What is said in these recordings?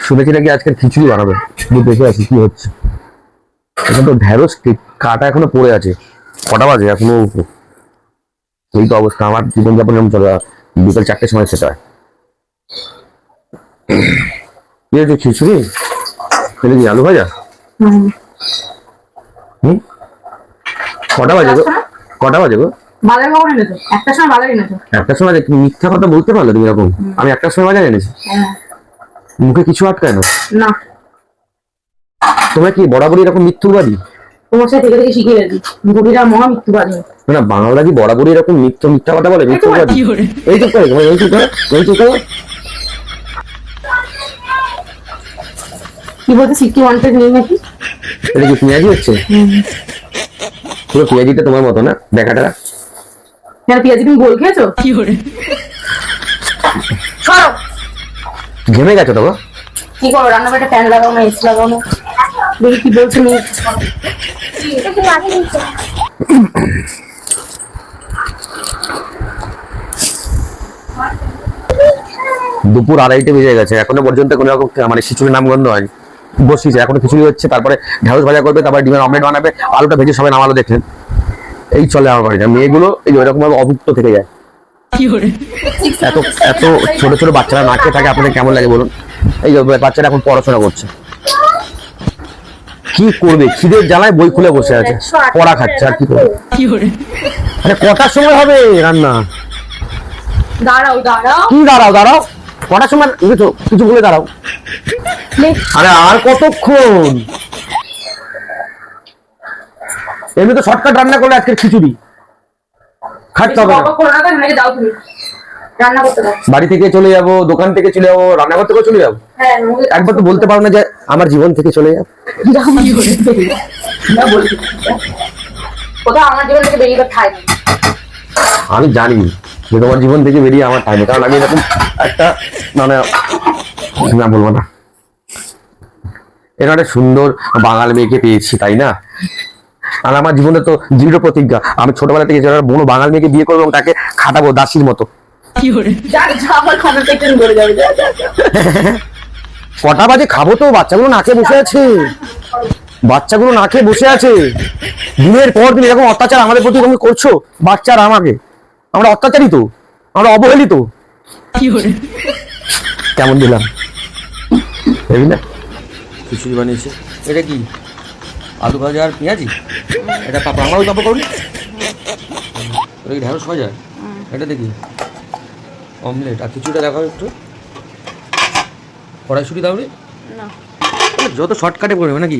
শুনেছি নাকি আজকে খিচুড়ি বানাবে, শুধু দেখে আছি কি হচ্ছে। এখন তো ঢেঁড়স কাটা এখনো পড়ে আছে, কটা বাজে এখনো, এই তো অবস্থা। আমার জীবনযাপন এরকম চলে, বিকেল 4টের সময় সেটা হয়। কি হয়েছে, খিচুড়ি খেলে কি আলু ভাজা? হুম, কটা বাজে গো? কটা বাজে গো? বাজার কখন এনেছো? একটার সময় বাজার এনেছো? একটার সময়? মিথ্যা কথা বলতে পারলো তুমি এরকম? আমি একটার সময় বাজার এনেছি? মুখে কিছু আটকায় না? না। তোমরা কি বরাবরই এরকম মিথ্যুবাদী? তোমার সাথে থেকে থেকে শিখে গেছি, গভীরা মহা মৃত্যুবাদী। না, বাংলা কি বরাবরই এরকম মিথ্যা কথা বলে? মিথ্যুবাদী? এই চুপ করে, এই চুপ করে, এই চুপ করে। কি বলতে 61 নেই নাকি? এটা কি পেঁয়াজি হচ্ছে? পুরো পেঁয়াজিটা তোমার মতো না দেখাটা? হ্যাঁ, পেঁয়াজি তুমি গোল খেয়েছো? কি করে সরো, ঘেমে গেছো তো গো? কি করো? রান্নাঘরে ফ্যান লাগাও না, এসি লাগাও না? দেখি কি বলছো নি। দুপুর 2:30 বেজে গেছে, এখনো পর্যন্ত কোনো রকম মানে খিচুড়ির নামগন্ধ হয়নি। বসিয়েছে, এখনো খিচুড়ি হচ্ছে, তারপরে ঢেঁড়স ভাজা করবে, তারপরে ডিমের অমলেট বানাবে, আলুটা ভেজে সবাই নামালো দেখলেন। এই চলে আমার বাড়িটা। মেয়েগুলো এই ওইরকম ভাবে অভুক্ত থেকে যায়। এত এত ছোট ছোট বাচ্চারা না খেয়ে থাকে, আপনাদের কেমন লাগে বলুন? এই যে বাচ্চারা এখন পড়াশোনা করছে, কি করবে? খিদের জ্বালায় বই খুলে বসে আছে, পড়া খাচ্ছে, আর কি করবে? আরে কটার সময় হবে রান্না? দাঁড়াও দাঁড়াও, কি দাঁড়াও দাঁড়াও, কটার সময়? কিছু বলে দাঁড়াও। আরে আর কতক্ষণ? এমনি তো শর্টকাট রান্না করলে আজকের খিচুড়ি খাটতে হবে না। বাড়ি থেকে চলে যাবো, দোকান থেকে চলে যাবো, রান্নাঘর থেকে চলে যাবো, একবার তো বলতে পারো না যে আমার জীবন থেকে চলে যাবো? আমার জীবন থেকে বেরিয়ে ঠাই নেই। আমি জানি যে তোমার জীবন থেকে বেরিয়ে আমার টাইম, কারণ আমি এরকম একটা মানে না বলবো না, এরকম একটা সুন্দর বাঙাল মেয়েকে পেয়েছি, তাই না? আর আমার জীবনে তো দৃঢ় প্রতিজ্ঞা, আমি ছোটবেলা থেকে যারা বনো বাঙাল মেয়েকে বিয়ে করবো এবং তাকে খাটাবো দাসির মতো। কটা বাজে খাবো তো? বাচ্চাগুলো না খেয়ে বসে আছে, বাচ্চাগুলো না খেয়ে বসে আছে। দিনের পর দিন এরকম অত্যাচার আমাদের প্রতি তুমি করছো, বাচ্চারা আমাকে। আমরা অত্যাচারিত, আমরা অবহেলিত। কেমন দিলাম না? খিচুড়ি বানিয়েছে, এটা কি আলু ভাজা আর পেঁয়াজি? এটা পাপা, আমারও পাপা করুন। ওটা কি ঢেঁড়স ভাজা? এটা দেখি অমলেট। আর খিচুড়িটা দেখাও একটু, কড়াইশুঁটি দাও রে। যত শর্টকাটে করবে নাকি?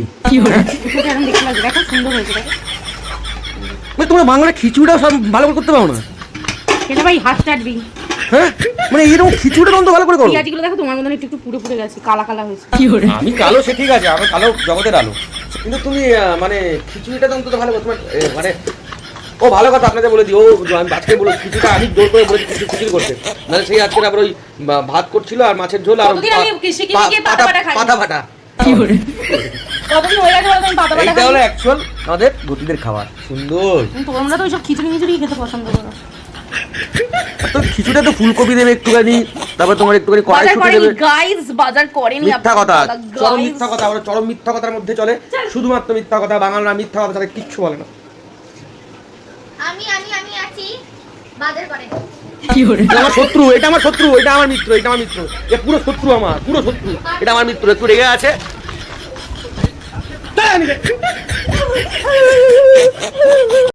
তোমরা বাংলা খিচুড়িটা সব ভালো করে করতে পারো না? হ্যাঁ, মানে এরকম খিচুড়িটা অন্ত ভালো করে করো। পেঁয়াজগুলো দেখো তোমার মতন একটু পুরো পুরো গেছে, কালা কালা হয়েছে। আমি কালো, সে ঠিক আছে, আমি কালো জগতের আলো, কিন্তু তুমি মানে খিচুড়িটা তো অন্তত ভালো করতে মানে। ও ভালো কথা, আপনাদের বলে দিই, ও আমি আজকে বলে খিচুড়িটা আমি জোর করে বলেছি খিচুড়ি করতে, নাহলে সেই আজকে আবার ওই ভাত করছিল আর মাছের ঝোল আর পাতা ফাটা। এইটা হলো অ্যাকচুয়াল আমাদের গতিদের খাবার। সুন্দর। তোমরা তো ওইসব খিচুড়ি মিচুড়ি খেতে পছন্দ করো। তো খিচুড়িটা তো ফুলকপি দেবে একটুখানি, তারপর তোমার একটুখানি কড়াইশুঁটি দেবে। গাইস বাজার করেনি, মিথ্যা কথা, চরম মিথ্যা কথা, ওরা চরম মিথ্যা কথার মধ্যে চলে, শুধুমাত্র মিথ্যা কথা। বাঙালরা মিথ্যা কথা ছাড়া কিচ্ছু বলে না। আমি আমি আমি আছি বাজার করে। এটা আমার শত্রু, এটা আমার শত্রু, এটা আমার মিত্র, এটা আমার মিত্র, এ পুরো শত্রু, আমার পুরো শত্রু, এটা আমার মিত্র। একটু রেগে আছে।